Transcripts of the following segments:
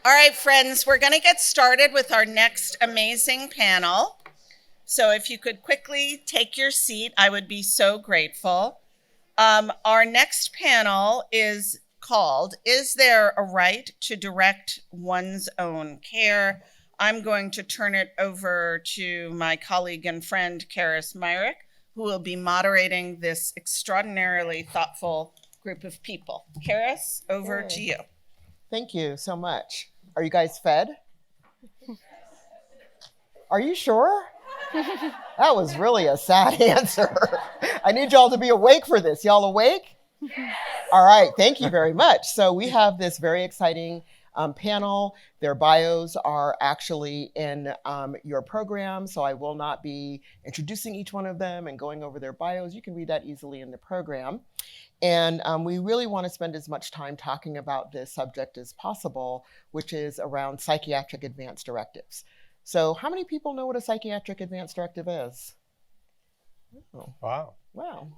All right, friends, we're going to get started with our next amazing panel. So if you could quickly take your seat, I would be so grateful. Our next panel is called, Is There a Right to Direct One's Own Care? I'm going to turn it over to my colleague and friend, Keris Myrick, who will be moderating this extraordinarily thoughtful group of people. Keris, over to you. Thank you so much. Are you guys fed? Are you sure? That was really a sad answer. I need y'all to be awake for this. Y'all awake? All right, thank you very much. So we have this very exciting panel. Their bios are actually in your program, so I will not be introducing each one of them and going over their bios. You can read that easily in the program. And we really want to spend as much time talking about this subject as possible, which is around psychiatric advance directives. So how many people know what a psychiatric advance directive is? Oh. Wow. Wow.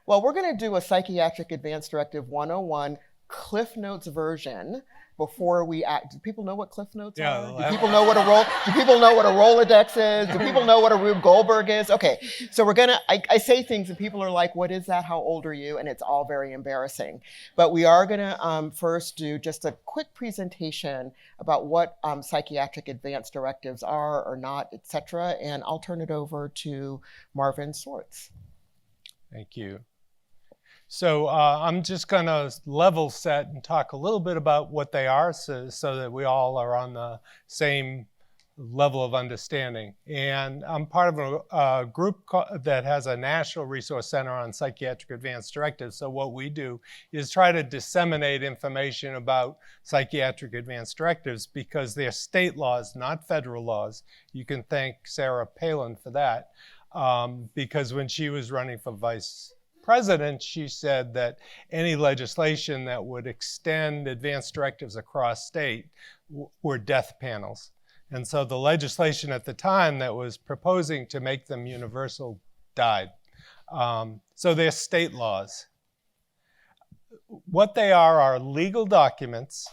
Well, we're going to do a psychiatric advance directive 101 Cliff Notes version before we act. Do people know what Cliff Notes are? Do people know what a Rolodex is? Do people know what a Rube Goldberg is? Okay, so we're gonna, I say things and people are like, what is that? How old are you? And it's all very embarrassing. But we are gonna first do just a quick presentation about what psychiatric advance directives are or not, et cetera. And I'll turn it over to Marvin Swartz. Thank you. So I'm just going to level set and talk a little bit about what they are so that we all are on the same level of understanding. And I'm part of a group that has a National Resource Center on Psychiatric Advance Directives. So what we do is try to disseminate information about psychiatric advance directives because they're state laws, not federal laws. You can thank Sarah Palin for that because when she was running for vice president, she said that any legislation that would extend advance directives across state were death panels. And so the legislation at the time that was proposing to make them universal died. So they're state laws. What they are legal documents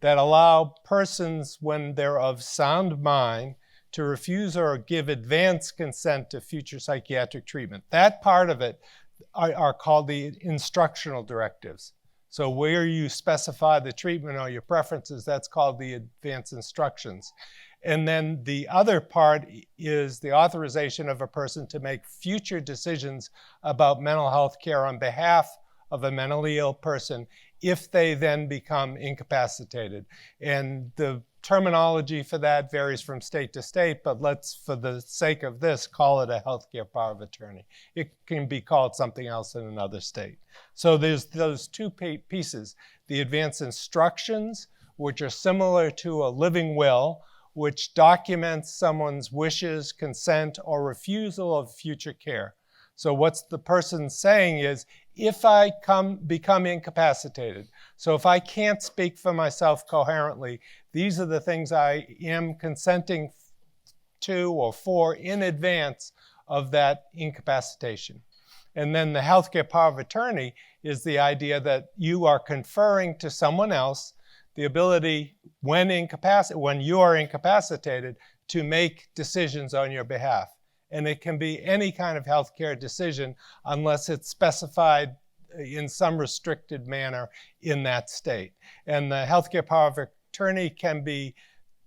that allow persons, when they're of sound mind, to refuse or give advance consent to future psychiatric treatment. That part of it are called the instructional directives. So where you specify the treatment or your preferences, that's called the advance instructions. And then the other part is the authorization of a person to make future decisions about mental health care on behalf of a mentally ill person if they then become incapacitated. And the terminology for that varies from state to state, but let's, for the sake of this, call it a healthcare power of attorney. It can be called something else in another state. So there's those two pieces, the advance instructions, which are similar to a living will, which documents someone's wishes, consent, or refusal of future care. So what's the person saying is, if I become incapacitated, so if I can't speak for myself coherently, these are the things I am consenting to or for in advance of that incapacitation. And then the healthcare power of attorney is the idea that you are conferring to someone else the ability, when you are incapacitated, to make decisions on your behalf. And it can be any kind of healthcare decision unless it's specified in some restricted manner in that state. And the healthcare power of attorney can be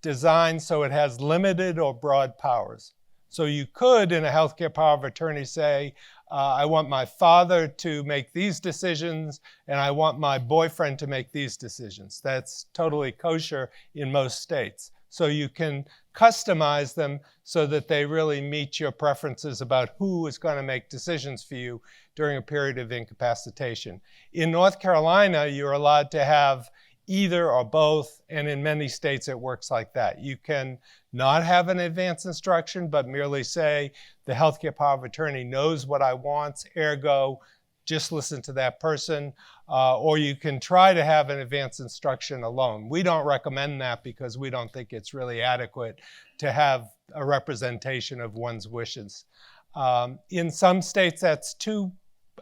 designed so it has limited or broad powers. So you could, in a healthcare power of attorney, say, I want my father to make these decisions, and I want my boyfriend to make these decisions. That's totally kosher in most states. So you can customize them so that they really meet your preferences about who is going to make decisions for you during a period of incapacitation. In North Carolina, you're allowed to have either or both, and in many states it works like that. You can not have an advance instruction, but merely say the healthcare power of attorney knows what I want, ergo, just listen to that person, or you can try to have an advance instruction alone. We don't recommend that because we don't think it's really adequate to have a representation of one's wishes. In some states, that's 2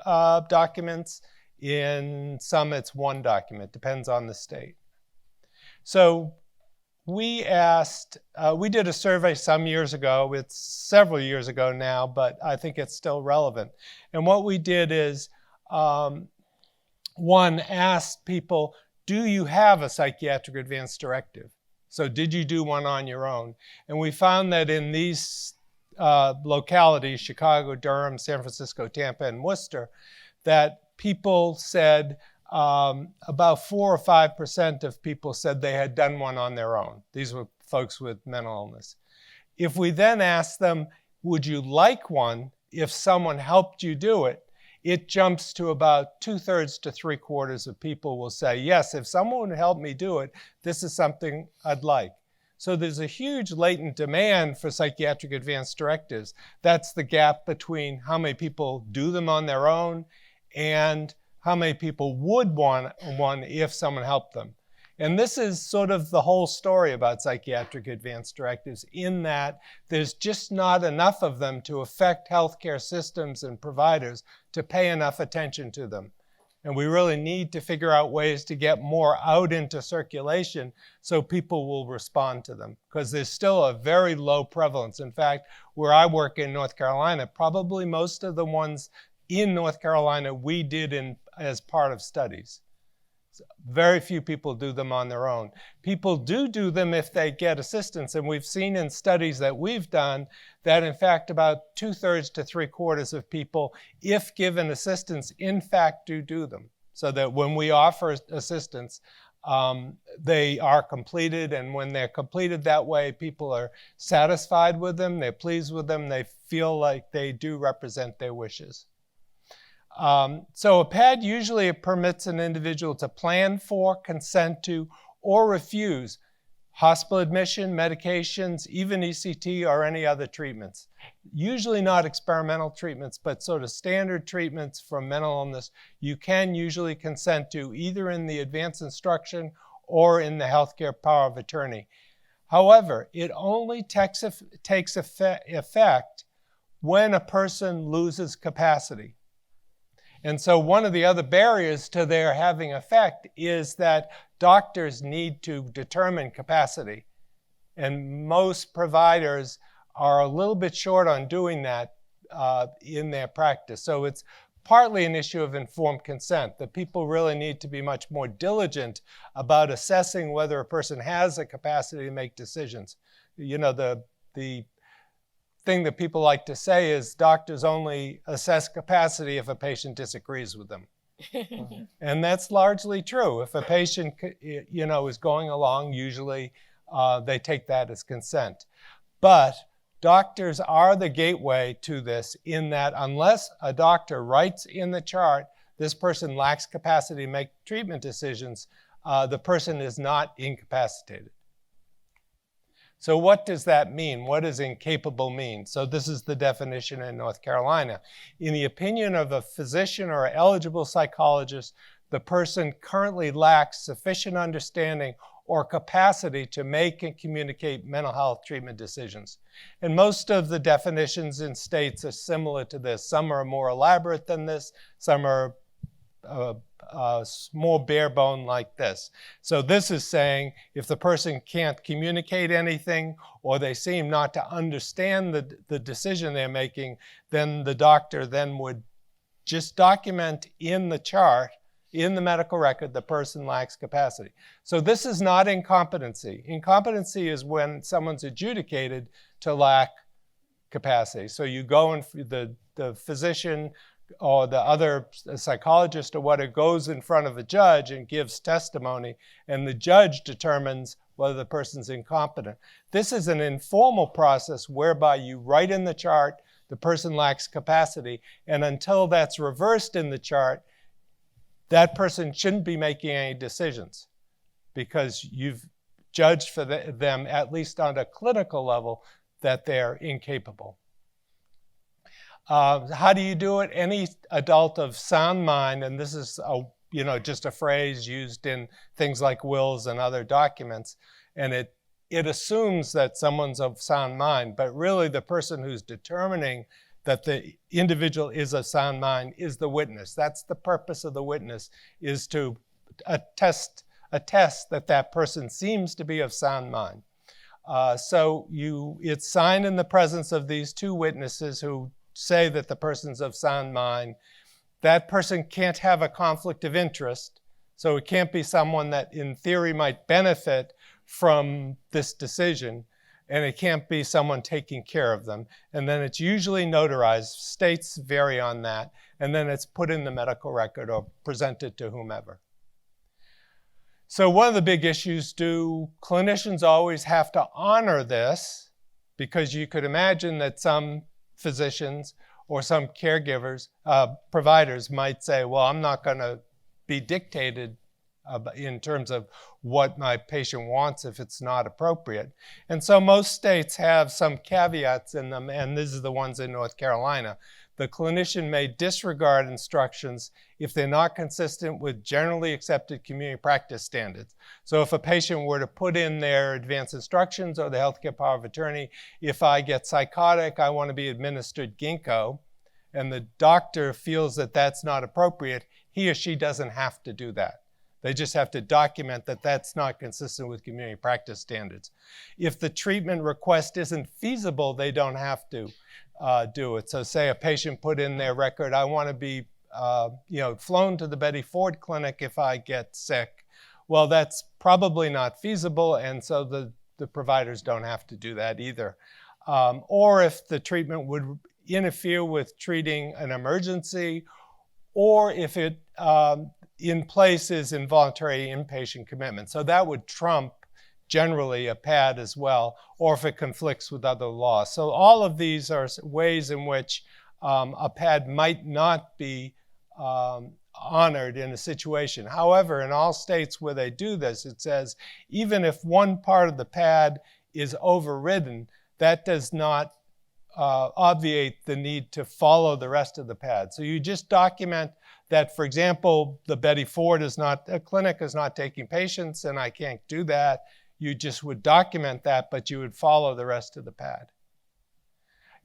documents. In some, it's 1 document, depends on the state. So we asked, we did a survey some years ago. It's several years ago now, but I think it's still relevant. And what we did is, one, asked people, do you have a psychiatric advance directive? So did you do one on your own? And we found that in these localities, Chicago, Durham, San Francisco, Tampa, and Worcester, that people said, about 4 or 5% of people said they had done one on their own. These were folks with mental illness. If we then asked them, would you like one if someone helped you do it, it jumps to about 2/3 to 3/4 of people will say, yes, if someone would help me do it, this is something I'd like. So there's a huge latent demand for psychiatric advance directives. That's the gap between how many people do them on their own and how many people would want one if someone helped them. And this is sort of the whole story about psychiatric advance directives, in that there's just not enough of them to affect healthcare systems and providers to pay enough attention to them. And we really need to figure out ways to get more out into circulation so people will respond to them, because there's still a very low prevalence. In fact, where I work in North Carolina, probably most of the ones in North Carolina we did as part of studies. So very few people do them on their own. People do them if they get assistance, and we've seen in studies that we've done that in fact about 2/3 to 3/4 of people, if given assistance, in fact do them. So that when we offer assistance, they are completed, and when they're completed that way, people are satisfied with them, they're pleased with them, they feel like they do represent their wishes. So a PAD usually permits an individual to plan for, consent to, or refuse hospital admission, medications, even ECT or any other treatments. Usually not experimental treatments, but sort of standard treatments for mental illness you can usually consent to, either in the advance instruction or in the healthcare power of attorney. However, it only takes effect when a person loses capacity. And so one of the other barriers to their having effect is that doctors need to determine capacity. And most providers are a little bit short on doing that in their practice. So it's partly an issue of informed consent, that people really need to be much more diligent about assessing whether a person has a capacity to make decisions. You know, the thing that people like to say is doctors only assess capacity if a patient disagrees with them. And that's largely true. If a patient, is going along, usually they take that as consent. But doctors are the gateway to this, in that unless a doctor writes in the chart, this person lacks capacity to make treatment decisions, the person is not incapacitated. So what does that mean? What does incapable mean? So this is the definition in North Carolina. In the opinion of a physician or eligible psychologist, the person currently lacks sufficient understanding or capacity to make and communicate mental health treatment decisions. And most of the definitions in states are similar to this. Some are more elaborate than this. Some are more bare bone like this. So this is saying if the person can't communicate anything, or they seem not to understand the decision they're making, then the doctor then would just document in the chart, in the medical record, the person lacks capacity. So this is not incompetency. Incompetency is when someone's adjudicated to lack capacity. So you go and the physician or the other psychologist or whatever goes in front of a judge and gives testimony, and the judge determines whether the person's incompetent. This is an informal process whereby you write in the chart the person lacks capacity, and until that's reversed in the chart, that person shouldn't be making any decisions, because you've judged for them, at least on a clinical level, that they're incapable. How do you do it? Any adult of sound mind, and this is just a phrase used in things like wills and other documents, and it assumes that someone's of sound mind, but really the person who's determining that the individual is of sound mind is the witness. That's the purpose of the witness, is to attest attest that that person seems to be of sound mind. So it's signed in the presence of these two witnesses who say that the person's of sound mind. That person can't have a conflict of interest, so it can't be someone that in theory might benefit from this decision, and it can't be someone taking care of them. And then it's usually notarized. States vary on that. And then it's put in the medical record or presented to whomever. So one of the big issues, do clinicians always have to honor this? Because you could imagine that some physicians or some caregivers, providers might say, well, I'm not going to be dictated in terms of what my patient wants if it's not appropriate. And so most states have some caveats in them, and this is the ones in North Carolina. The clinician may disregard instructions if they're not consistent with generally accepted community practice standards. So if a patient were to put in their advanced instructions or the healthcare power of attorney, if I get psychotic, I want to be administered ginkgo, and the doctor feels that that's not appropriate, he or she doesn't have to do that. They just have to document that that's not consistent with community practice standards. If the treatment request isn't feasible, they don't have to do it. So say a patient put in their record, I want to be flown to the Betty Ford Clinic if I get sick. Well, that's probably not feasible, and so the providers don't have to do that either. Or if the treatment would interfere with treating an emergency, or if it in place is involuntary inpatient commitment. So that would trump generally a PAD as well, or if it conflicts with other laws. So all of these are ways in which a PAD might not be honored in a situation. However, in all states where they do this, it says even if one part of the PAD is overridden, that does not obviate the need to follow the rest of the PAD. So you just document that, for example, the Betty Ford clinic is not taking patients and I can't do that. You just would document that, but you would follow the rest of the PAD.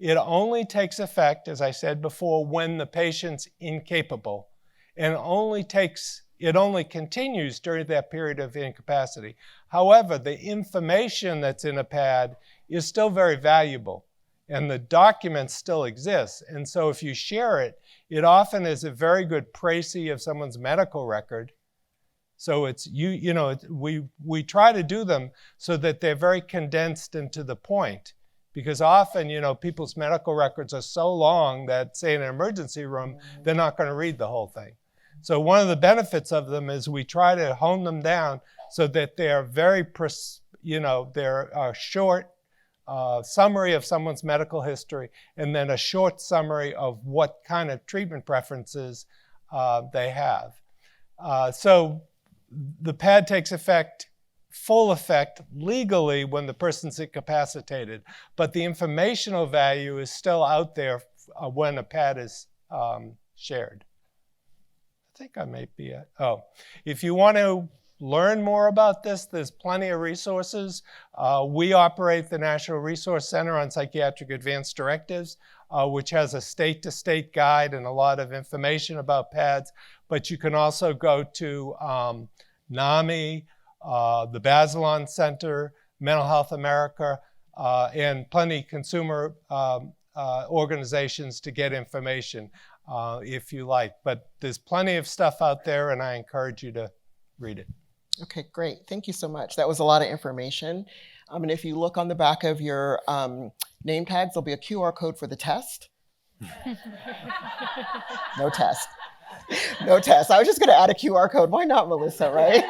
It only takes effect, as I said before, when the patient's incapable, and it only continues during that period of incapacity. However, the information that's in a PAD is still very valuable, and the document still exists. And so if you share it, it often is a very good précis of someone's medical record. So it's we try to do them so that they're very condensed and to the point, because often people's medical records are so long that, say, in an emergency room, they're not going to read the whole thing. So one of the benefits of them is we try to hone them down so that they're very they're a short summary of someone's medical history, and then a short summary of what kind of treatment preferences they have. So the PAD takes full effect legally when the person's incapacitated, but the informational value is still out there when a PAD is shared. I think I may be if you want to learn more about this, there's plenty of resources. We operate the National Resource Center on Psychiatric Advance Directives, which has a state-to-state guide and a lot of information about PADs. But you can also go to NAMI, the Bazelon Center, Mental Health America, and plenty consumer organizations to get information if you like. But there's plenty of stuff out there, and I encourage you to read it. Okay, great. Thank you so much. That was a lot of information. And if you look on the back of your name tags, there'll be a QR code for the test. No test. No test. I was just going to add a QR code. Why not, Melissa, right?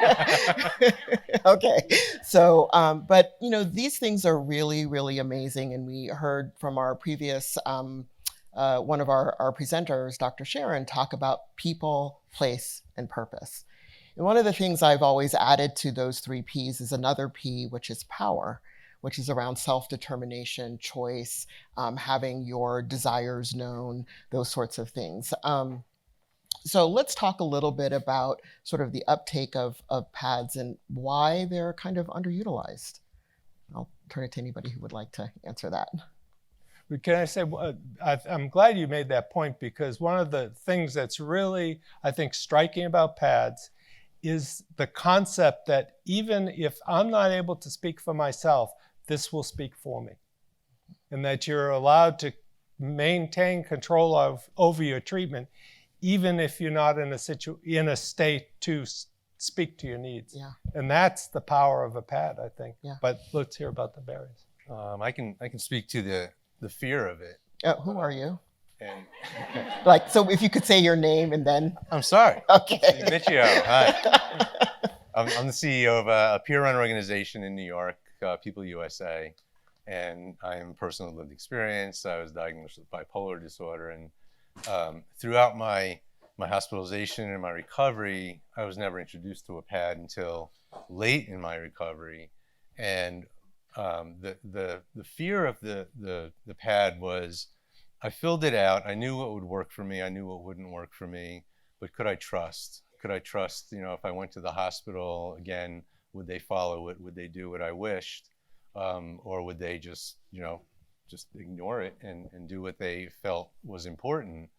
Okay. So, but, these things are really, really amazing. And we heard from our previous, one of our presenters, Dr. Scher, talk about people, place, and purpose. And one of the things I've always added to those 3 Ps is another P, which is power, which is around self-determination, choice, having your desires known, those sorts of things. So let's talk a little bit about sort of the uptake of PADs and why they're kind of underutilized. I'll turn it to anybody who would like to answer that. Can I say, I'm glad you made that point, because one of the things that's really, I think, striking about PADs is the concept that even if I'm not able to speak for myself, this will speak for me. And that you're allowed to maintain control over your treatment, even if you're not in a state to speak to your needs. Yeah. And that's the power of a pad, I think. Yeah. But let's hear about the barriers. I can speak to the fear of it. Who are you? And Like, so if you could say your name and then. I'm sorry. Okay. Miccio. Hi. I'm the CEO of a peer-run organization in New York, PeopleUSA, and I am personal lived experience. I was diagnosed with bipolar disorder, and throughout my hospitalization and my recovery, I was never introduced to a pad until late in my recovery, and the fear of the pad was, I filled it out. I knew what would work for me. I knew what wouldn't work for me. But could I trust? Could I trust, if I went to the hospital again, would they follow it? Would they do what I wished? Or would they just ignore it and do what they felt was important?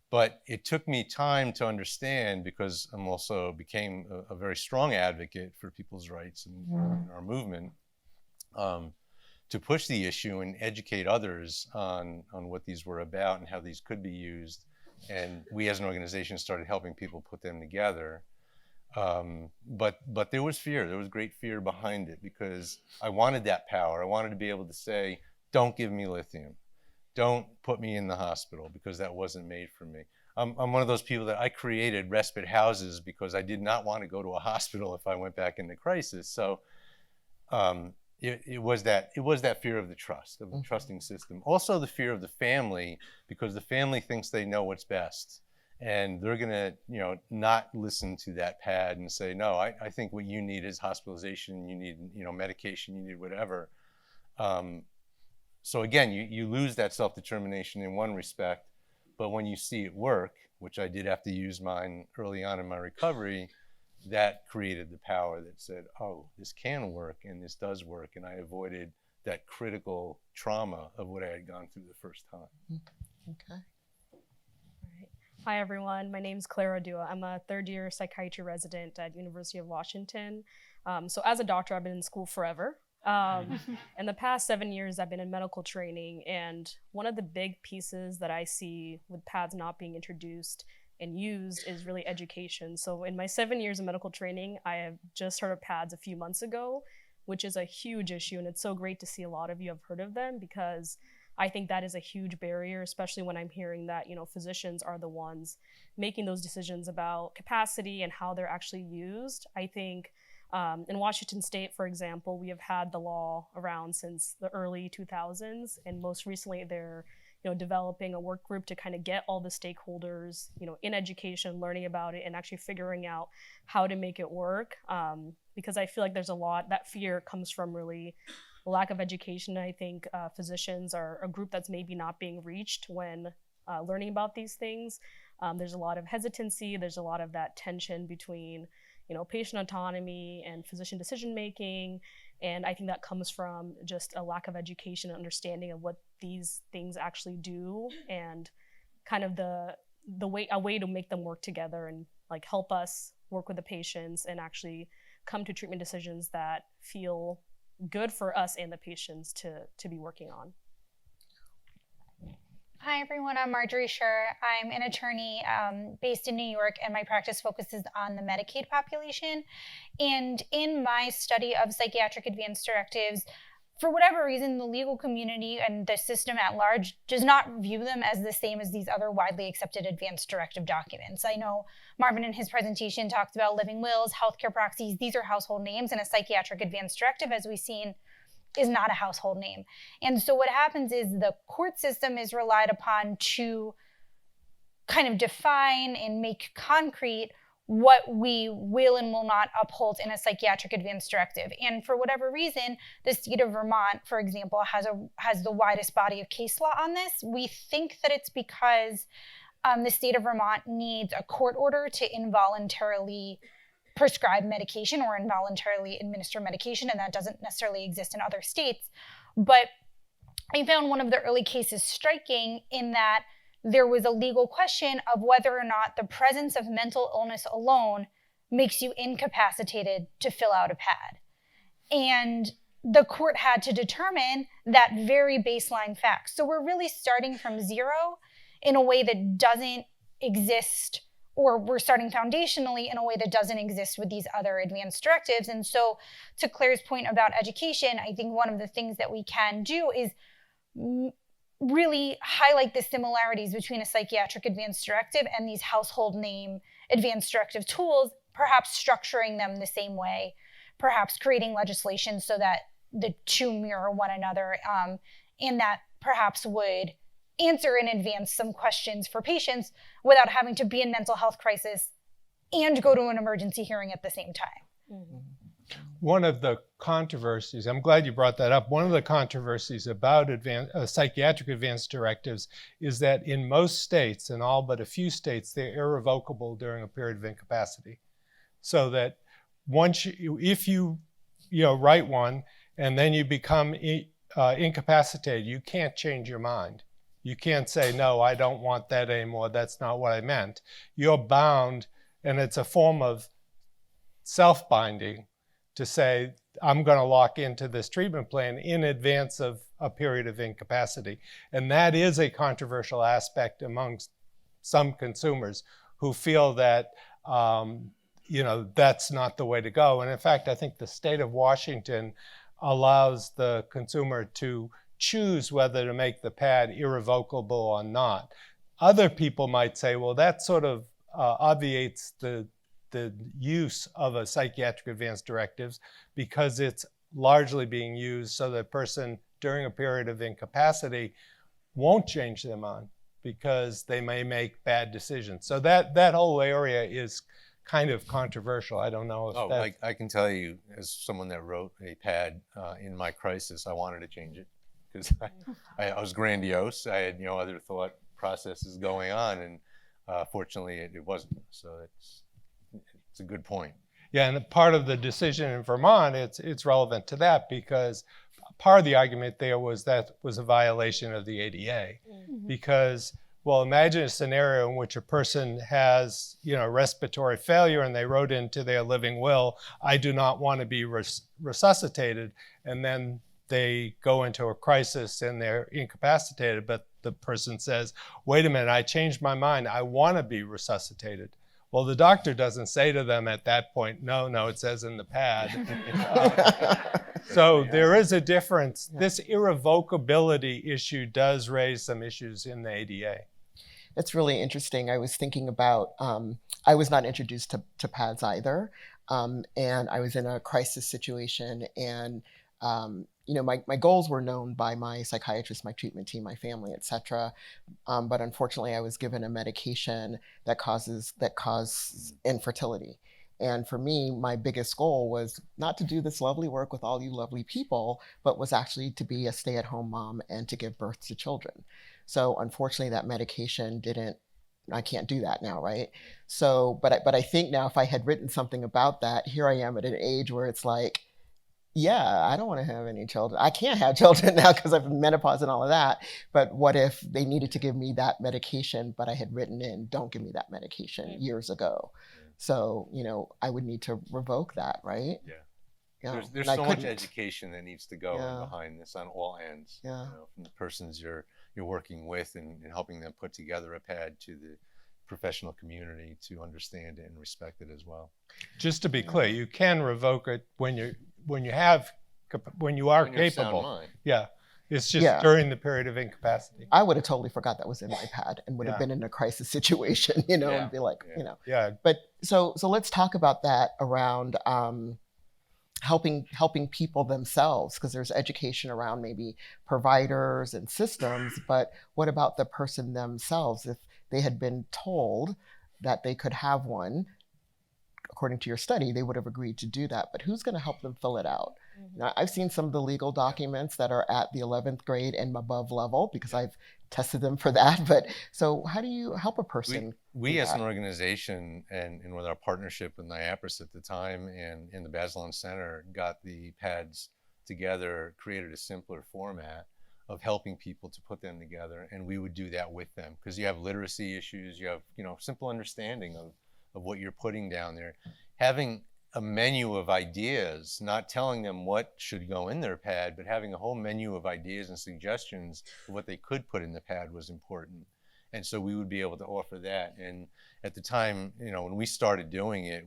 But it took me time to understand, because I'm also became a very strong advocate for people's rights and our movement, to push the issue and educate others on what these were about and how these could be used. And we as an organization started helping people put them together. But there was fear. There was great fear behind it, because I wanted that power. I wanted to be able to say, don't give me lithium. Don't put me in the hospital, because that wasn't made for me. I'm one of those people that I created respite houses because I did not want to go to a hospital if I went back into crisis. So it was that fear of the trust, of the trusting system. Also the fear of the family, because the family thinks they know what's best. And they're gonna, not listen to that pad and say, no, I think what you need is hospitalization, you need, medication, you need whatever. So again, you lose that self-determination in one respect, but when you see it work, which I did have to use mine early on in my recovery, that created the power that said, oh, this can work and this does work. And I avoided that critical trauma of what I had gone through the first time. Okay. Hi, everyone. My name is Oduwo. I'm a third-year psychiatry resident at University of Washington. So as a doctor, I've been in school forever. In the past 7 years, I've been in medical training. And one of the big pieces that I see with pads not being introduced and used is really education. So in my 7 years of medical training, I have just heard of pads a few months ago, which is a huge issue. And it's so great to see a lot of you have heard of them, because I think that is a huge barrier, especially when I'm hearing that, physicians are the ones making those decisions about capacity and how they're actually used. I think in Washington State, for example, we have had the law around since the early 2000s. And most recently, they're developing a work group to kind of get all the stakeholders, in education, learning about it, and actually figuring out how to make it work. Because I feel like there's a lot, that fear comes from really lack of education. I think physicians are a group that's maybe not being reached when learning about these things. There's a lot of hesitancy. There's a lot of that tension between, patient autonomy and physician decision-making. And I think that comes from just a lack of education and understanding of what these things actually do, and kind of a way to make them work together and help us work with the patients and actually come to treatment decisions that feel good for us and the patients to be working on. Hi everyone, I'm Marjorie Scher. I'm an attorney based in New York, and my practice focuses on the Medicaid population. And in my study of psychiatric advance directives, for whatever reason, the legal community and the system at large does not view them as the same as these other widely accepted advance directive documents. I know Marvin in his presentation talked about living wills, healthcare proxies. These are household names, and a psychiatric advance directive, as we've seen, is not a household name. And so what happens is the court system is relied upon to kind of define and make concrete what we will and will not uphold in a psychiatric advance directive. And for whatever reason, the state of Vermont, for example, has the widest body of case law on this. We think that it's because the state of Vermont needs a court order to involuntarily prescribe medication or involuntarily administer medication, and that doesn't necessarily exist in other states. But I found one of the early cases striking in that there was a legal question of whether or not the presence of mental illness alone makes you incapacitated to fill out a pad. And the court had to determine that very baseline fact. So we're really starting from zero in a way that doesn't exist, or we're starting foundationally in a way that doesn't exist with these other advanced directives. And so to Claire's point about education, I think one of the things that we can do is really highlight the similarities between a psychiatric advanced directive and these household name advanced directive tools, perhaps structuring them the same way, perhaps creating legislation so that the two mirror one another, and that perhaps would answer in advance some questions for patients without having to be in mental health crisis and go to an emergency hearing at the same time. Mm-hmm. One of the controversies, I'm glad you brought that up, one of the controversies about psychiatric advanced directives is that in most states, in all but a few states, they're irrevocable during a period of incapacity. So that once if you write one and then you become incapacitated, you can't change your mind. You can't say, no, I don't want that anymore. That's not what I meant. You're bound, and it's a form of self-binding to say, I'm going to lock into this treatment plan in advance of a period of incapacity. And that is a controversial aspect amongst some consumers who feel that, that's not the way to go. And in fact, I think the state of Washington allows the consumer to choose whether to make the pad irrevocable or not. Other people might say, well, that sort of obviates the use of a psychiatric advanced directives because it's largely being used so that a person during a period of incapacity won't change their mind because they may make bad decisions. So that whole area is kind of controversial. I don't know if I can tell you, as someone that wrote a pad in my crisis, I wanted to change it because I was grandiose. I had other thought processes going on, and fortunately it wasn't. So it's a good point. Yeah, and part of the decision in Vermont, it's relevant to that because part of the argument there was that was a violation of the ADA. Mm-hmm. Because, well, imagine a scenario in which a person has, respiratory failure and they wrote into their living will, I do not want to be resuscitated, and then they go into a crisis and they're incapacitated, but the person says, wait a minute, I changed my mind, I want to be resuscitated. Well, the doctor doesn't say to them at that point, no, it says in the pad. So there is a difference. This irrevocability issue does raise some issues in the ADA. That's really interesting. I was thinking about, I was not introduced to pads either. And I was in a crisis situation, and my goals were known by my psychiatrist, my treatment team, my family, et cetera. But unfortunately, I was given a medication that causes infertility. And for me, my biggest goal was not to do this lovely work with all you lovely people, but was actually to be a stay-at-home mom and to give birth to children. So unfortunately, that medication I can't do that now, right? So, but I think now if I had written something about that, here I am at an age where it's like, yeah, I don't want to have any children. I can't have children now because I've menopause and all of that. But what if they needed to give me that medication, but I had written in, don't give me that medication years ago. So, I would need to revoke that, right? Yeah. There's so much education that needs to go behind this on all ends. Yeah. From the persons you're working with and helping them put together a pad to the professional community to understand it and respect it as well. Just to be clear, you can revoke it when you are capable. Yeah. It's just during the period of incapacity. I would have totally forgot that was in my pad and would have been in a crisis situation, and be like, Yeah. But so let's talk about that around helping people themselves, because there's education around maybe providers and systems, but what about the person themselves? If they had been told that they could have one, according to your study, they would have agreed to do that, but who's going to help them fill it out? Mm-hmm. Now, I've seen some of the legal documents that are at the 11th grade and above level because I've tested them for that. But so how do you help a person? We as an organization and with our partnership with NIAPRIS at the time and in the Bazelon Center got the pads together, created a simpler format of helping people to put them together. And we would do that with them because you have literacy issues, you have, simple understanding of what you're putting down there. having a menu of ideas, not telling them what should go in their pad, but having a whole menu of ideas and suggestions of what they could put in the pad was important. And so we would be able to offer that. And at the time, when we started doing it,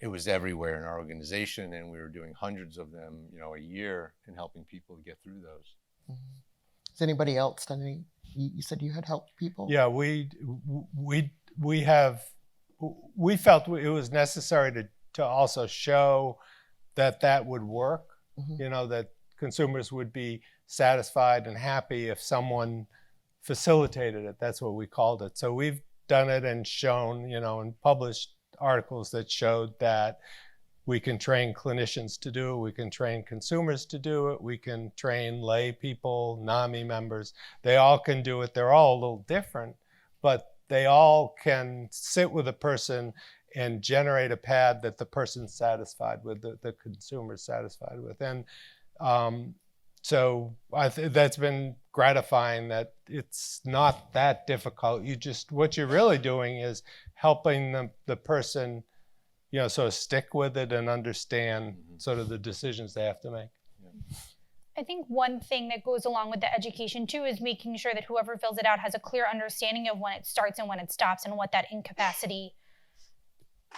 it was everywhere in our organization, and we were doing hundreds of them, a year, and helping people get through those. Mm-hmm. Has anybody else done any? You said you had helped people? Yeah, we felt it was necessary to also show that would work. Mm-hmm. That consumers would be satisfied and happy if someone facilitated it. That's what we called it. So we've done it and shown, and published articles that showed that we can train clinicians to do it, we can train consumers to do it, we can train lay people, NAMI members. They all can do it. They're all a little different, but they all can sit with a person and generate a pad that the person's satisfied with, the consumer's satisfied with. And so that's been gratifying, that it's not that difficult. What you're really doing is helping the person, sort of stick with it and understand sort of the decisions they have to make. I think one thing that goes along with the education too is making sure that whoever fills it out has a clear understanding of when it starts and when it stops, and what that incapacity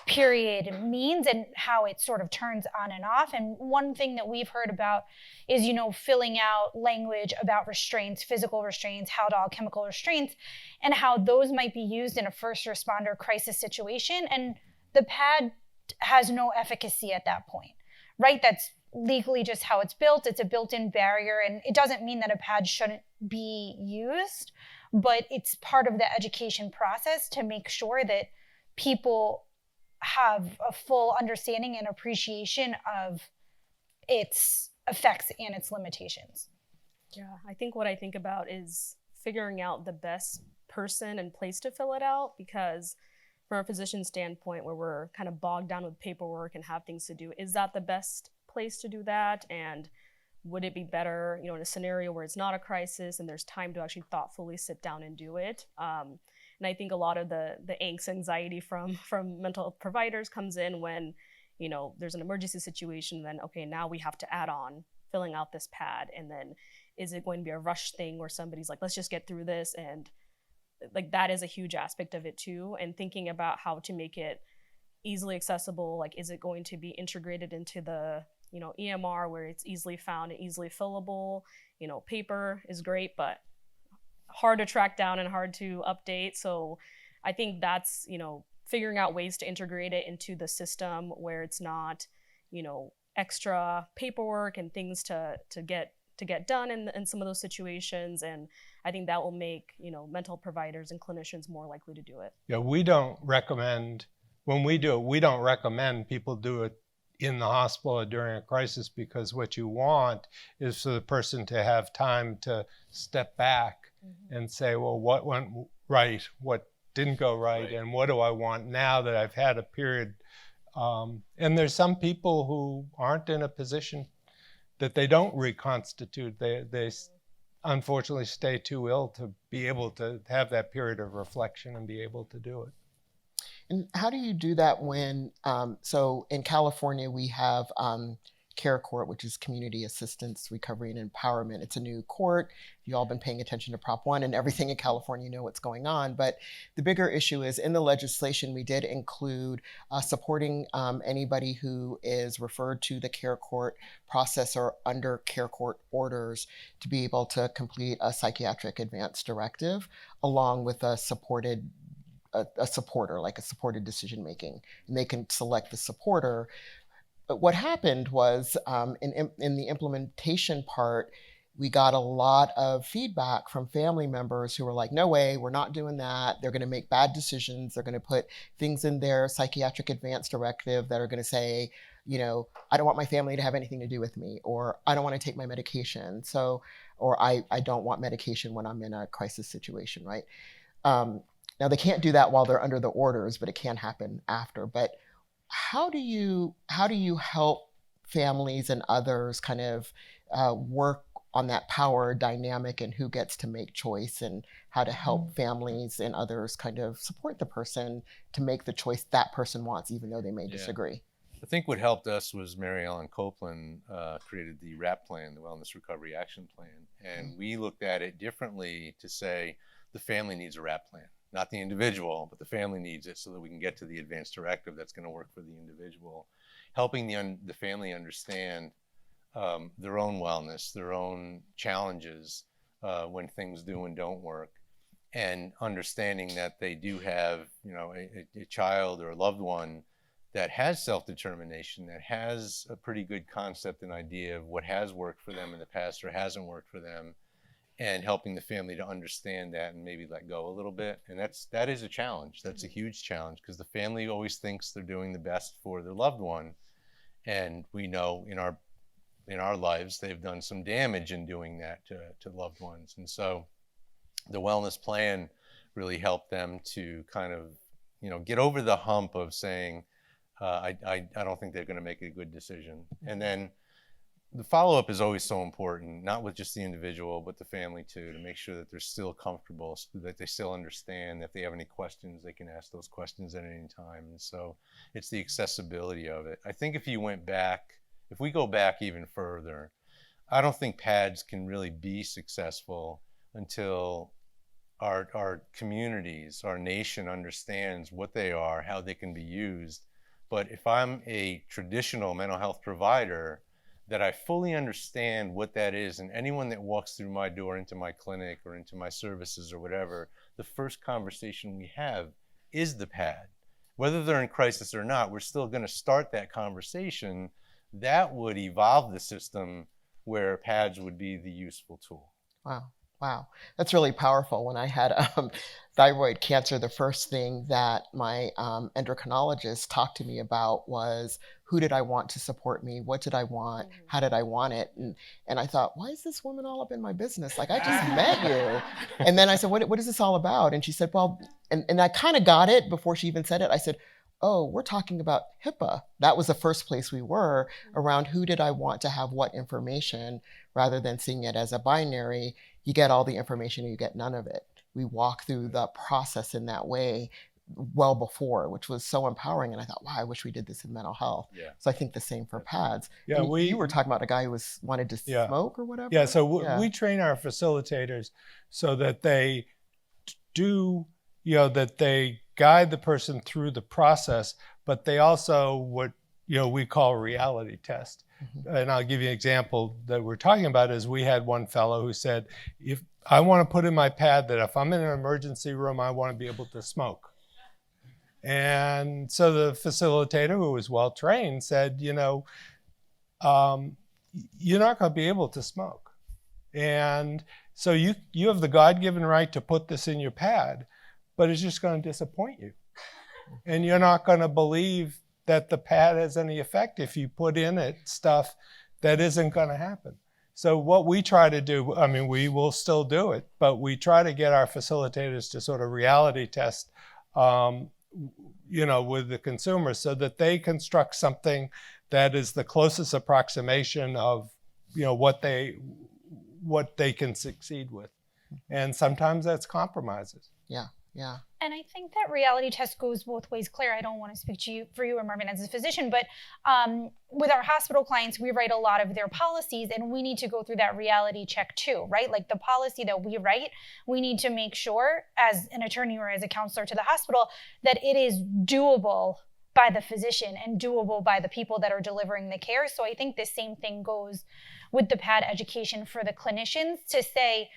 period means and how it sort of turns on and off. And one thing that we've heard about is, filling out language about restraints, physical restraints, Haldol chemical restraints, and how those might be used in a first responder crisis situation. And the pad has no efficacy at that point, right? That's legally just how it's built. It's a built-in barrier, and it doesn't mean that a pad shouldn't be used, but it's part of the education process to make sure that people have a full understanding and appreciation of its effects and its limitations. Yeah, I think what I think about is figuring out the best person and place to fill it out, because from a physician standpoint, where we're kind of bogged down with paperwork and have things to do, is that the best place to do that? And would it be better, in a scenario where it's not a crisis and there's time to actually thoughtfully sit down and do it? And I think a lot of the angst, anxiety from mental health providers comes in when, there's an emergency situation. Then, okay, now we have to add on filling out this pad. And then is it going to be a rush thing where somebody's like, let's just get through this? And like, that is a huge aspect of it too. And thinking about how to make it easily accessible. Like, is it going to be integrated into the, EMR where it's easily found and easily fillable? Paper is great, but hard to track down and hard to update. So I think that's, figuring out ways to integrate it into the system where it's not, extra paperwork and things to get done in some of those situations. And I think that will make, mental providers and clinicians more likely to do it. Yeah, we don't recommend people do it in the hospital or during a crisis, because what you want is for the person to have time to step back and say, well, what went right, what didn't go right, and what do I want now that I've had a period. And there's some people who aren't in a position that they don't reconstitute. They unfortunately stay too ill to be able to have that period of reflection and be able to do it. And how do you do that when, so in California, we have CARE Court, which is Community Assistance, Recovery and Empowerment. It's a new court. You've all been paying attention to Prop 1 and everything in California, you know what's going on. But the bigger issue is in the legislation, we did include supporting anybody who is referred to the CARE Court process or under CARE Court orders to be able to complete a psychiatric advance directive along with a supporter, like a supported decision making. And they can select the supporter. But what happened was in the implementation part, we got a lot of feedback from family members who were like, no way, we're not doing that. They're going to make bad decisions. They're going to put things in their psychiatric advance directive that are going to say, I don't want my family to have anything to do with me, or I don't want to take my medication. Or I don't want medication when I'm in a crisis situation, right? Now they can't do that while they're under the orders, but it can happen after. But how do you help families and others kind of work on that power dynamic and who gets to make choice and how to help families and others kind of support the person to make the choice that person wants, even though they may disagree. I think what helped us was Mary Ellen Copeland created the WRAP plan, the Wellness Recovery Action Plan. And we looked at it differently to say the family needs a WRAP plan, not the individual, but the family needs it so that we can get to the advanced directive that's going to work for the individual, helping the family understand their own wellness, their own challenges when things do and don't work, and understanding that they do have, a child or a loved one that has self-determination, that has a pretty good concept and idea of what has worked for them in the past or hasn't worked for them, and helping the family to understand that and maybe let go a little bit. And that is a challenge. That's a huge challenge because the family always thinks they're doing the best for their loved one. And we know in our lives, they've done some damage in doing that to loved ones. And so the wellness plan really helped them to kind of, get over the hump of saying, I don't think they're going to make a good decision. And then the follow-up is always so important, not with just the individual, but the family too, to make sure that they're still comfortable, so that they still understand that if they have any questions, they can ask those questions at any time. And so it's the accessibility of it. I think if we go back even further, I don't think PADS can really be successful until our communities, our nation understands what they are, how they can be used. But if I'm a traditional mental health provider, that I fully understand what that is, and anyone that walks through my door into my clinic or into my services or whatever, the first conversation we have is the PAD. Whether they're in crisis or not, we're still going to start that conversation. That would evolve the system where PADS would be the useful tool. Wow. That's really powerful. When I had thyroid cancer, the first thing that my endocrinologist talked to me about was, who did I want to support me? What did I want? How did I want it? And I thought, why is this woman all up in my business? Like, I just met you. And then I said, what is this all about? And she said, well, and I kind of got it before she even said it. I said, oh, we're talking about HIPAA. That was the first place we were around who did I want to have what information, rather than seeing it as a binary. You get all the information or you get none of it. We walk through the process in that way well before, which was so empowering. And I thought, wow, I wish we did this in mental health. Yeah. So I think the same for PADS. Yeah, you were talking about a guy who wanted to smoke or whatever. Yeah, so we train our facilitators so that they do, that they guide the person through the process, but they also what we call reality test. And I'll give you an example that we're talking about is we had one fellow who said, if I want to put in my PAD that if I'm in an emergency room, I want to be able to smoke. And so the facilitator, who was well trained, said, you're not going to be able to smoke. And so you have the God-given right to put this in your PAD, but it's just going to disappoint you. And you're not going to believe that the PAD has any effect if you put in it stuff that isn't going to happen. So what we try to do, we will still do it, but we try to get our facilitators to sort of reality test, with the consumer so that they construct something that is the closest approximation of, what they can succeed with. And sometimes that's compromises. Yeah. And I think that reality test goes both ways. Claire, I don't want to speak to you for you or Marvin as a physician, but with our hospital clients, we write a lot of their policies and we need to go through that reality check too, right? Like the policy that we write, we need to make sure as an attorney or as a counselor to the hospital that it is doable by the physician and doable by the people that are delivering the care. So I think the same thing goes with the PAD education for the clinicians to say,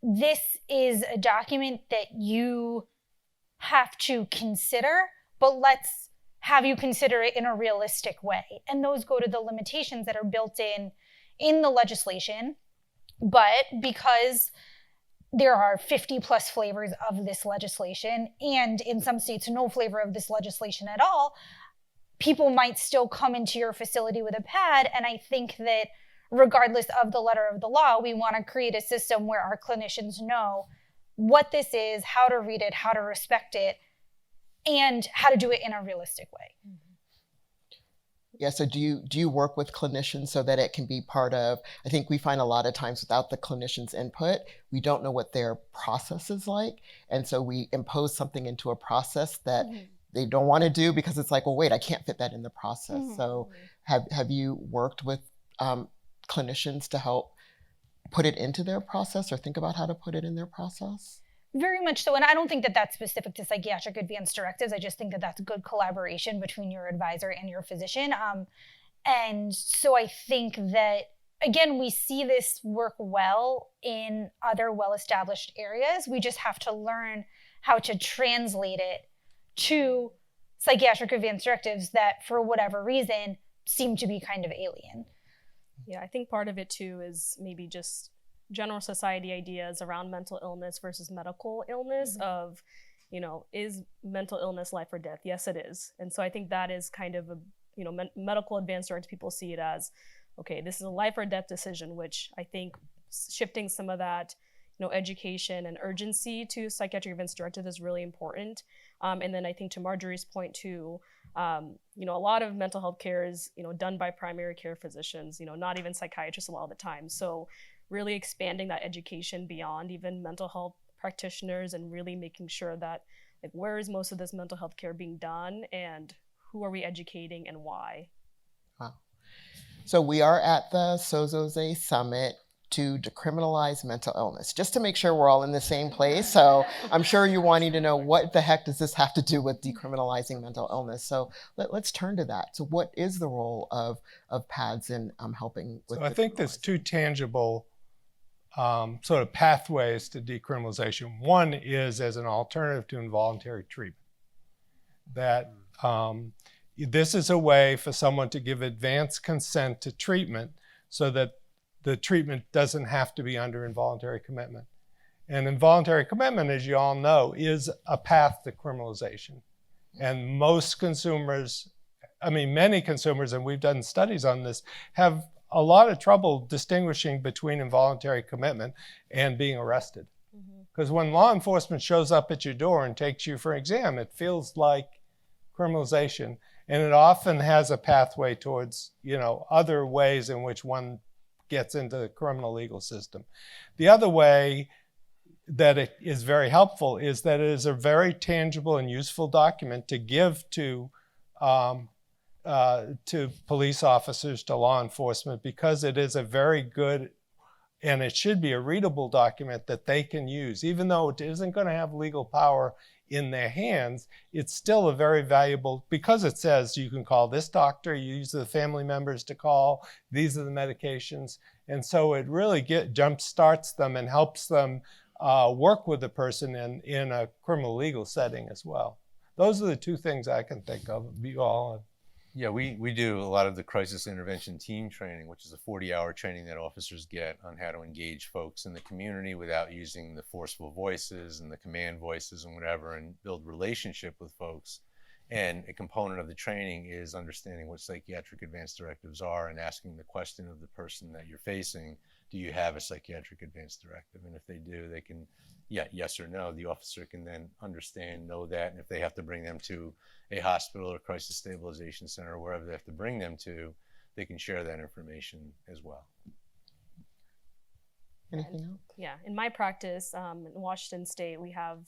this is a document that you have to consider, but let's have you consider it in a realistic way. And those go to the limitations that are built in the legislation. But because there are 50 plus flavors of this legislation, and in some states, no flavor of this legislation at all, people might still come into your facility with a PAD. And I think that regardless of the letter of the law, we want to create a system where our clinicians know what this is, how to read it, how to respect it, and how to do it in a realistic way. Yeah, so do you work with clinicians so that it can be part of, I think we find a lot of times without the clinician's input, we don't know what their process is like. And so we impose something into a process that they don't want to do because it's like, well, wait, I can't fit that in the process. So have you worked with clinicians to help put it into their process or think about how to put it in their process? Very much so. And I don't think that that's specific to psychiatric advance directives. I just think that that's good collaboration between your advisor and your physician. And so I think that, again, we see this work well in other well-established areas. We just have to learn how to translate it to psychiatric advance directives that, for whatever reason, seem to be kind of alien. Yeah, I think part of it too is maybe just general society ideas around mental illness versus medical illness of, is mental illness life or death? Yes, it is. And so I think that is kind of a, medical advance directives, people see it as, okay, this is a life or death decision, which I think shifting some of that, education and urgency to psychiatric advance directive is really important. And then I think to Marjorie's point too, a lot of mental health care is, done by primary care physicians, not even psychiatrists a lot of the time. So really expanding that education beyond even mental health practitioners and really making sure that, like, where is most of this mental health care being done and who are we educating and why? Wow. So we are at the Sozosei Summit to decriminalize mental illness, just to make sure we're all in the same place. So I'm sure you're wanting to know, what the heck does this have to do with decriminalizing mental illness? So let's turn to that. So what is the role of PADS in helping with? So I think there's two tangible sort of pathways to decriminalization. One is as an alternative to involuntary treatment. That this is a way for someone to give advance consent to treatment so that the treatment doesn't have to be under involuntary commitment. And involuntary commitment, as you all know, is a path to criminalization. And most consumers, many consumers, and we've done studies on this, have a lot of trouble distinguishing between involuntary commitment and being arrested. Because when law enforcement shows up at your door and takes you for an exam, it feels like criminalization. And it often has a pathway towards, other ways in which one gets into the criminal legal system. The other way that it is very helpful is that it is a very tangible and useful document to give to police officers, to law enforcement, because it is a very good, and it should be a readable document that they can use. Even though it isn't going to have legal power in their hands, it's still a very valuable, because it says you can call this doctor, these are the family members to call, these are the medications. And so it really jump starts them and helps them work with the person in a criminal legal setting as well. Those are the two things I can think of. You all. Yeah, we do a lot of the crisis intervention team training, which is a 40-hour training that officers get on how to engage folks in the community without using the forceful voices and the command voices and whatever, and build relationship with folks. And a component of the training is understanding what psychiatric advance directives are and asking the question of the person that you're facing, do you have a psychiatric advance directive? And if they do, they can, yes or no. The officer can then understand, know that, and if they have to bring them to a hospital or crisis stabilization center, or wherever they have to bring them to, they can share that information as well. Anything else? Yeah, in my practice in Washington State, we have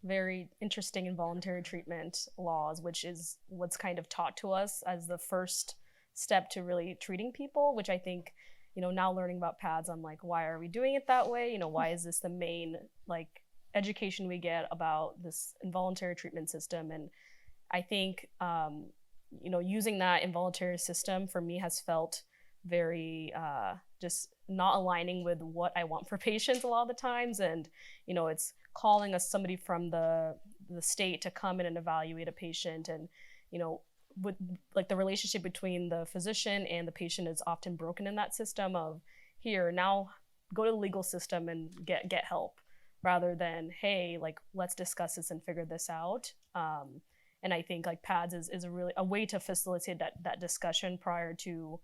very interesting involuntary treatment laws, which is what's kind of taught to us as the first step to really treating people, which I think, now learning about PADS, I'm like, why are we doing it that way? Why is this the main education we get about this involuntary treatment system? And I think, using that involuntary system for me has felt very just not aligning with what I want for patients a lot of the times. And, it's calling us somebody from the state to come in and evaluate a patient. And, with the relationship between the physician and the patient is often broken in that system of, here, now go to the legal system and get help, rather than, hey, let's discuss this and figure this out. And I think PADS is a way to facilitate that discussion prior to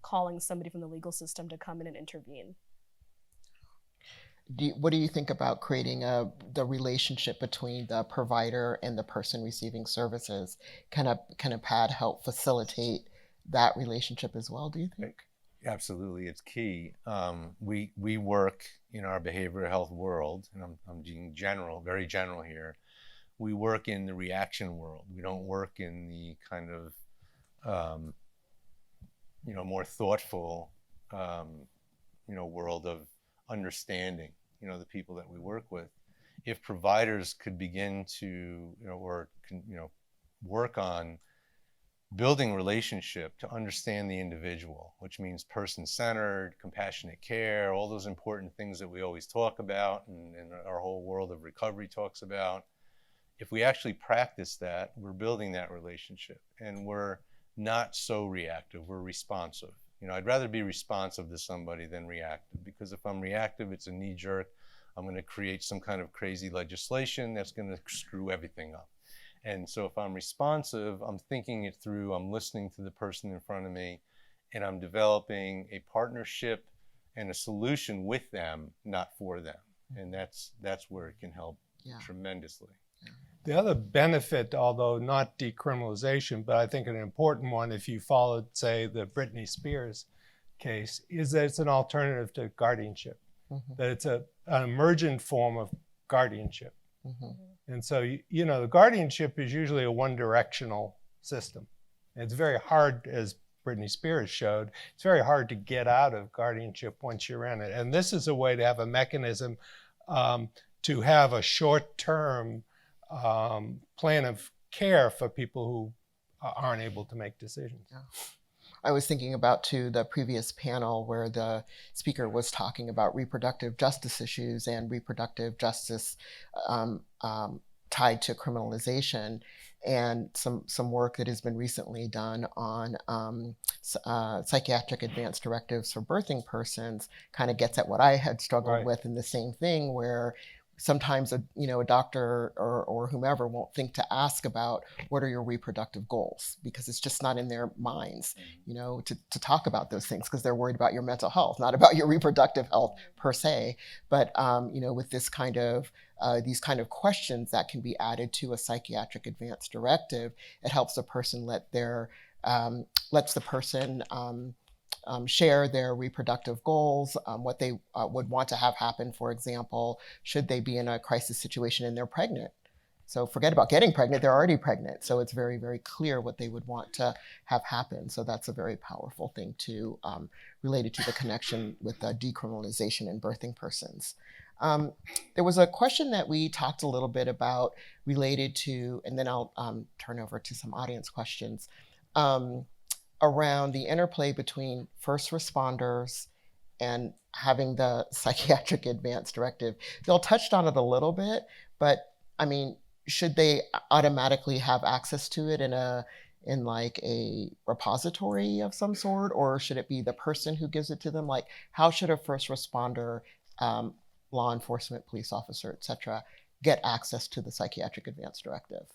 calling somebody from the legal system to come in and intervene. What do you think about creating the relationship between the provider and the person receiving services? Can a PAD help facilitate that relationship as well, do you think? Absolutely, it's key. We work in our behavioral health world, and I'm being general, very general here. We work in the reaction world. We don't work in the kind of more thoughtful world of understanding the people that we work with. If providers could begin to work on building relationship to understand the individual, which means person-centered, compassionate care, all those important things that we always talk about and our whole world of recovery talks about. If we actually practice that, we're building that relationship, and we're not so reactive, we're responsive. I'd rather be responsive to somebody than reactive, because if I'm reactive, it's a knee-jerk. I'm going to create some kind of crazy legislation that's going to screw everything up. And so if I'm responsive, I'm thinking it through, I'm listening to the person in front of me, and I'm developing a partnership and a solution with them, not for them. And that's where it can help tremendously. The other benefit, although not decriminalization, but I think an important one if you followed, say, the Britney Spears case, is that it's an alternative to guardianship, that it's an emergent form of guardianship. And so, the guardianship is usually a one-directional system. And it's very hard, as Britney Spears showed, it's very hard to get out of guardianship once you're in it. And this is a way to have a mechanism to have a short-term plan of care for people who aren't able to make decisions. Yeah. I was thinking about, too, the previous panel where the speaker was talking about reproductive justice issues and reproductive justice tied to criminalization, and some work that has been recently done on psychiatric advance directives for birthing persons kind of gets at what I had struggled with in the same thing, where sometimes a doctor or whomever won't think to ask about what are your reproductive goals, because it's just not in their minds, to talk about those things, because they're worried about your mental health, not about your reproductive health per se. But with this kind of these kind of questions that can be added to a psychiatric advance directive, it helps the person lets the person share their reproductive goals, what they would want to have happen. For example, should they be in a crisis situation and they're pregnant? So forget about getting pregnant, they're already pregnant. So it's very, very clear what they would want to have happen. So that's a very powerful thing too, related to the connection with the decriminalization in birthing persons. There was a question that we talked a little bit about related to, and then I'll turn over to some audience questions, around the interplay between first responders and having the psychiatric advance directive. Y'all touched on it a little bit, but I mean, should they automatically have access to it in like a repository of some sort, or should it be the person who gives it to them? Like, how should a first responder, law enforcement, police officer, et cetera, get access to the psychiatric advance directive?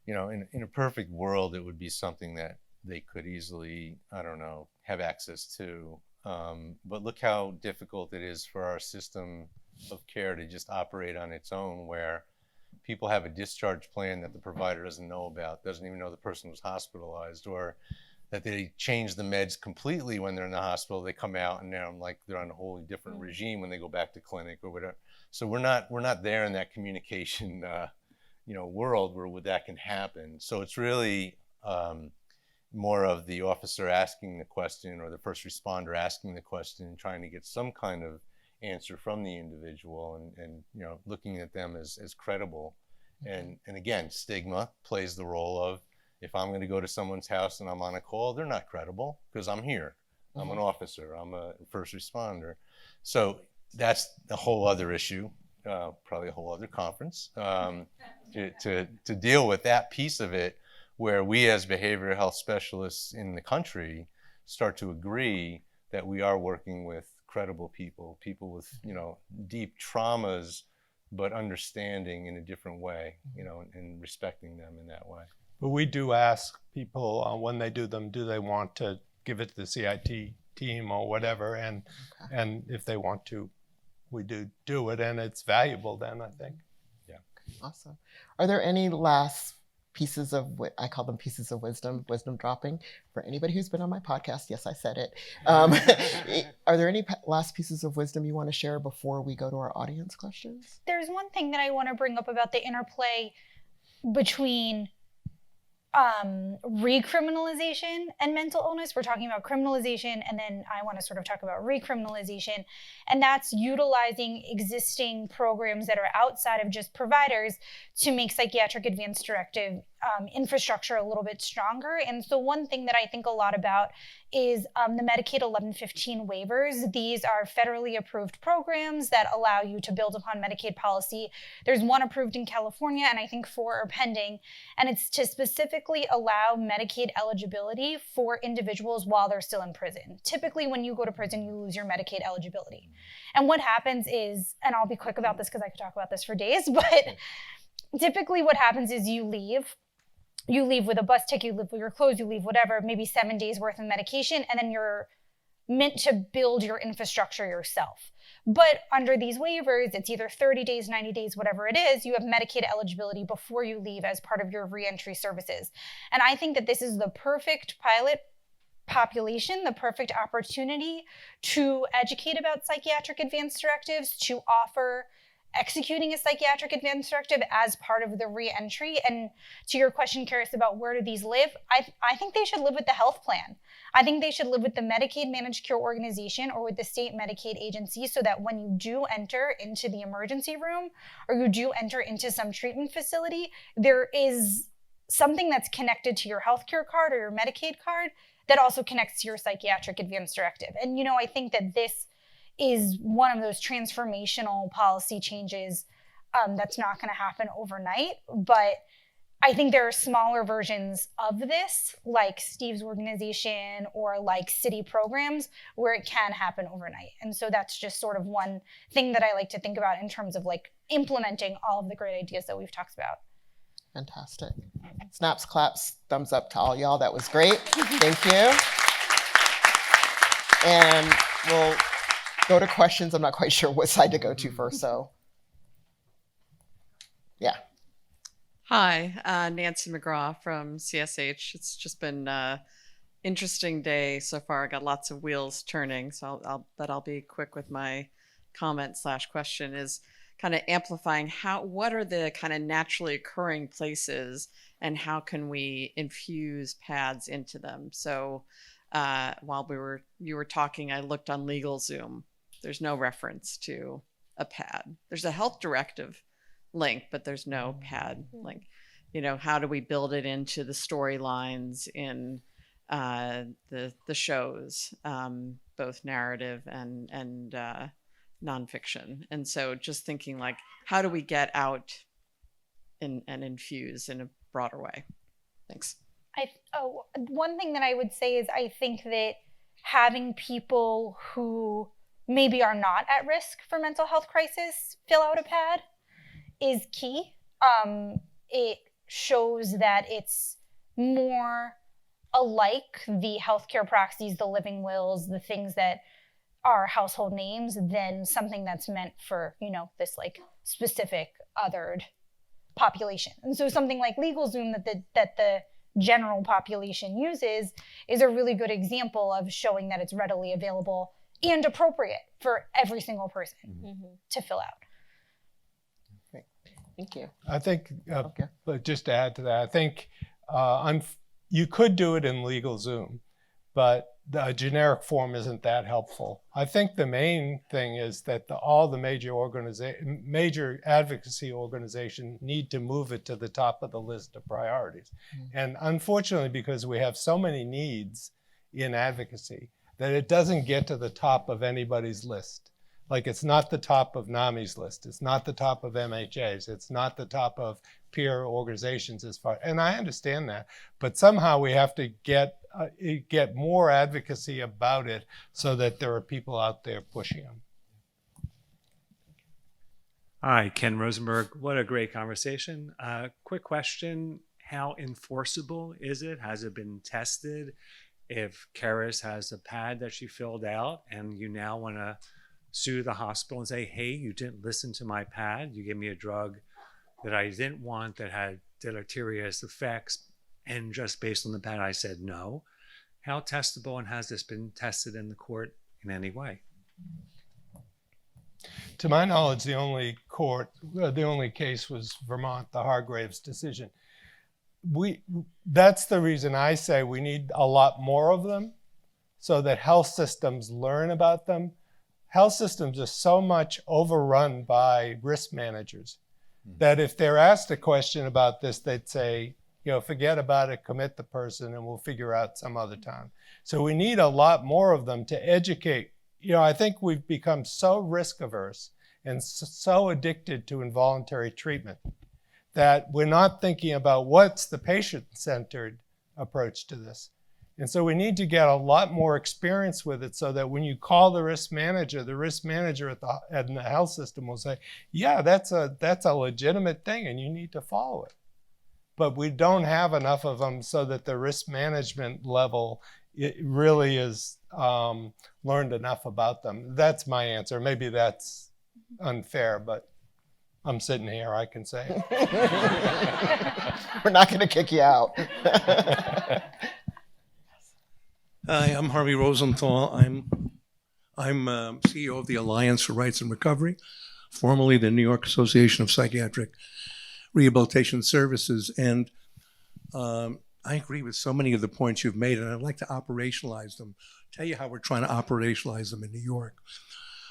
In a perfect world, it would be something that they could easily, have access to. But look how difficult it is for our system of care to just operate on its own, where people have a discharge plan that the provider doesn't know about, doesn't even know the person was hospitalized, or that they change the meds completely when they're in the hospital. They come out and now they're on a wholly different regime when they go back to clinic or whatever. So we're not there in that communication world where that can happen. So it's really more of the officer asking the question or the first responder asking the question and trying to get some kind of answer from the individual and looking at them as credible. And again, stigma plays the role of, if I'm going to go to someone's house and I'm on a call, they're not credible because I'm here. I'm an officer. I'm a first responder. So that's a whole other issue, probably a whole other conference to deal with that piece of it, where we as behavioral health specialists in the country start to agree that we are working with credible people with, deep traumas, but understanding in a different way, and respecting them in that way. But we do ask people when they do them, do they want to give it to the CIT team or whatever, and if they want to, we do it, and it's valuable then, I think. Awesome. Are there any last I call them pieces of wisdom dropping for anybody who's been on my podcast. Yes, I said it. Are there any last pieces of wisdom you want to share before we go to our audience questions? There's one thing that I want to bring up about the interplay between recriminalization and mental illness. We're talking about criminalization, and then I want to sort of talk about recriminalization, and that's utilizing existing programs that are outside of just providers to make psychiatric advance directive infrastructure a little bit stronger. And so one thing that I think a lot about is the Medicaid 1115 waivers. These are federally approved programs that allow you to build upon Medicaid policy. There's one approved in California, and I think 4 are pending. And it's to specifically allow Medicaid eligibility for individuals while they're still in prison. Typically, when you go to prison, you lose your Medicaid eligibility. And what happens is, and I'll be quick about this because I could talk about this for days, but typically what happens is you leave with a bus ticket, you leave with your clothes, you leave whatever, maybe 7 days worth of medication, and then you're meant to build your infrastructure yourself. But under these waivers, it's either 30 days, 90 days, whatever it is, you have Medicaid eligibility before you leave as part of your reentry services. And I think that this is the perfect pilot population, the perfect opportunity to educate about psychiatric advance directives, to offer executing a psychiatric advance directive as part of the reentry. And to your question, Keris, about where do these live, I think they should live with the health plan. I think they should live with the Medicaid Managed Care Organization or with the state Medicaid agency, so that when you do enter into the emergency room or you do enter into some treatment facility, there is something that's connected to your healthcare card or your Medicaid card that also connects to your psychiatric advance directive. And, I think that this is one of those transformational policy changes that's not going to happen overnight. But I think there are smaller versions of this, like Steve's organization or like city programs, where it can happen overnight. And so that's just sort of one thing that I like to think about in terms of like implementing all of the great ideas that we've talked about. Fantastic. Snaps, claps, thumbs up to all y'all. That was great. Thank you. And we'll go to questions. I'm not quite sure what side to go to first, so yeah. Hi, Nancy McGraw from CSH. It's just been an interesting day so far. I got lots of wheels turning, so I'll be quick with my comment/question. Is kind of amplifying what are the kind of naturally occurring places, and how can we infuse PADs into them? So while you were talking, I looked on LegalZoom. There's no reference to a PAD. There's a health directive link, but there's no PAD link. How do we build it into the storylines in the shows, both narrative and nonfiction? And so just thinking like, how do we get out and infuse in a broader way? Thanks. One thing that I would say is I think that having people who maybe are not at risk for mental health crisis fill out a PAD is key. It shows that it's more alike the healthcare proxies, the living wills, the things that are household names, than something that's meant for, this like specific othered population. And so something like LegalZoom that the general population uses is a really good example of showing that it's readily available and appropriate for every single person to fill out. Great. Thank you. I think, but just to add to that, I think you could do it in LegalZoom, but the generic form isn't that helpful. I think the main thing is that all the major advocacy organizations need to move it to the top of the list of priorities. And unfortunately, because we have so many needs in advocacy, that it doesn't get to the top of anybody's list. Like it's not the top of NAMI's list. It's not the top of MHA's. It's not the top of peer organizations and I understand that, but somehow we have to get more advocacy about it so that there are people out there pushing them. Hi, Ken Rosenberg. What a great conversation. Quick question, how enforceable is it? Has it been tested? If Keris has a PAD that she filled out and you now want to sue the hospital and say, hey, you didn't listen to my PAD, you gave me a drug that I didn't want that had deleterious effects, and just based on the pad, I said no. How testable, and has this been tested in the court in any way? To my knowledge, the only case was Vermont, the Hargraves decision. That's the reason I say we need a lot more of them so that health systems learn about them. Health systems are so much overrun by risk managers that if they're asked a question about this, they'd say, forget about it, commit the person, and we'll figure out some other time. So we need a lot more of them to educate. I think we've become so risk averse and so addicted to involuntary treatment that we're not thinking about what's the patient-centered approach to this. And so we need to get a lot more experience with it so that when you call the risk manager at the health system will say, yeah, that's a legitimate thing and you need to follow it. But we don't have enough of them so that the risk management level it really is learned enough about them. That's my answer. Maybe that's unfair, but I'm sitting here, I can say. We're not going to kick you out. Hi, I'm Harvey Rosenthal. I'm CEO of the Alliance for Rights and Recovery, formerly the New York Association of Psychiatric Rehabilitation Services. And I agree with so many of the points you've made, and I'd like to operationalize them, tell you how we're trying to operationalize them in New York.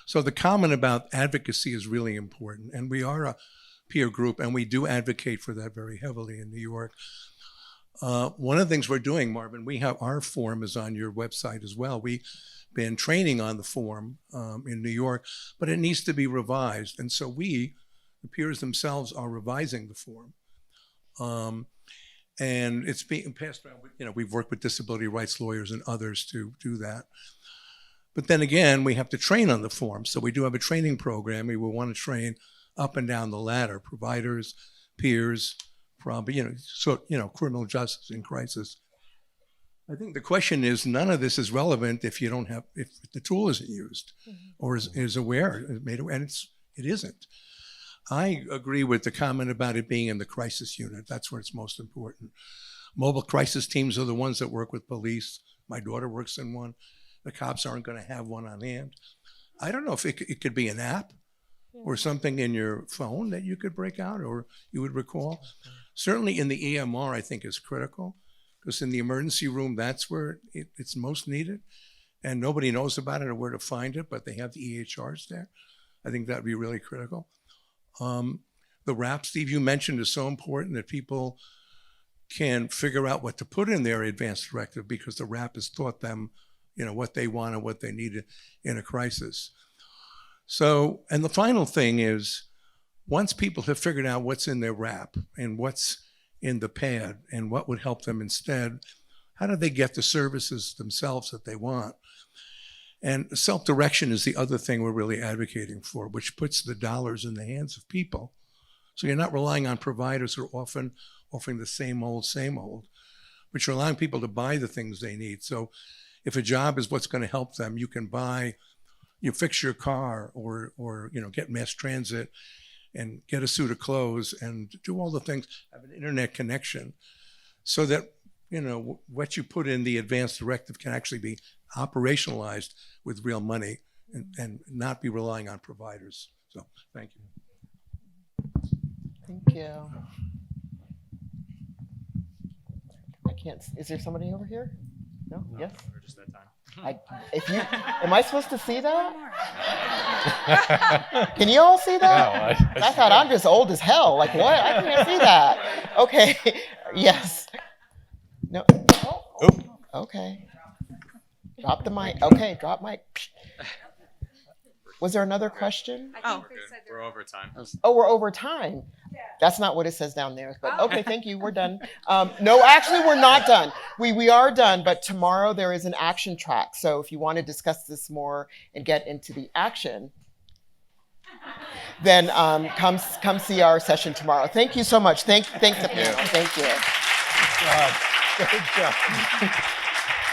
So the comment about advocacy is really important, and we are a peer group, and we do advocate for that very heavily in New York. One of the things we're doing, Marvin, we have our form is on your website as well. We've been training on the form in New York, but it needs to be revised. And so we, the peers themselves, are revising the form. And it's being passed around. We've worked with disability rights lawyers and others to do that. But then again, we have to train on the form. So we do have a training program. We will want to train up and down the ladder, providers, peers, criminal justice in crisis. I think the question is, none of this is relevant if the tool isn't used or is aware, made aware, and it isn't. I agree with the comment about it being in the crisis unit. That's where it's most important. Mobile crisis teams are the ones that work with police. My daughter works in one. The cops aren't going to have one on hand. I don't know if it could be an app or something in your phone that you could break out or you would recall. Certainly in the EMR, I think is critical, because in the emergency room, that's where it's most needed. And nobody knows about it or where to find it, but they have the EHRs there. I think that'd be really critical. The RAP, Steve, you mentioned is so important that people can figure out what to put in their advanced directive, because the RAP has taught them, what they want and what they need in a crisis. So, and the final thing is, once people have figured out what's in their RAP and what's in the pad and what would help them instead, how do they get the services themselves that they want? And self-direction is the other thing we're really advocating for, which puts the dollars in the hands of people. So you're not relying on providers who are often offering the same old, but you're allowing people to buy the things they need. So if a job is what's going to help them, you can fix your car or get mass transit and get a suit of clothes and do all the things, have an internet connection, so that what you put in the advanced directive can actually be operationalized with real money and not be relying on providers. So thank you. Thank you. I can't, is there somebody over here? No? Yes? Or just that time. Am I supposed to see that? Can you all see that? No, I thought I'm just old as hell. Like, what? I can't see that. Okay. Yes. No. Oh. Okay. Drop the mic. Okay, drop mic. Was there another question? We're over time. Oh, we're over time. That's not what it says down there. But okay, thank you. We're done. No, actually, we're not done. We are done, but tomorrow there is an action track. So if you want to discuss this more and get into the action, then come see our session tomorrow. Thank you so much. Thanks. Thank you. Good job.